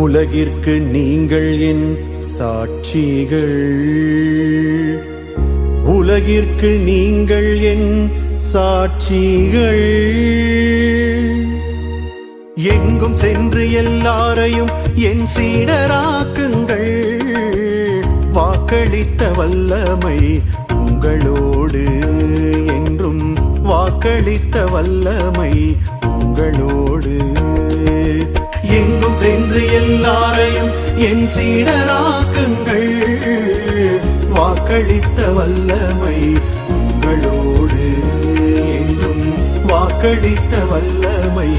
உலகிற்கு நீங்கள் என் சாட்சிகள், உலகிற்கு நீங்கள் என் சாட்சிகள். எங்கும் சென்று எல்லாரையும் என் சீடராக்குங்கள். வாக்களித்த வல்லமை உங்களோடு என்றும், வாக்களித்த வல்லமை உங்களோடு. எங்கும் சென்று எல்லாரையும் என் சீடராக்குங்கள். வாக்களித்த வல்லமை உங்களோடு என்றும், வாக்களித்த வல்லமை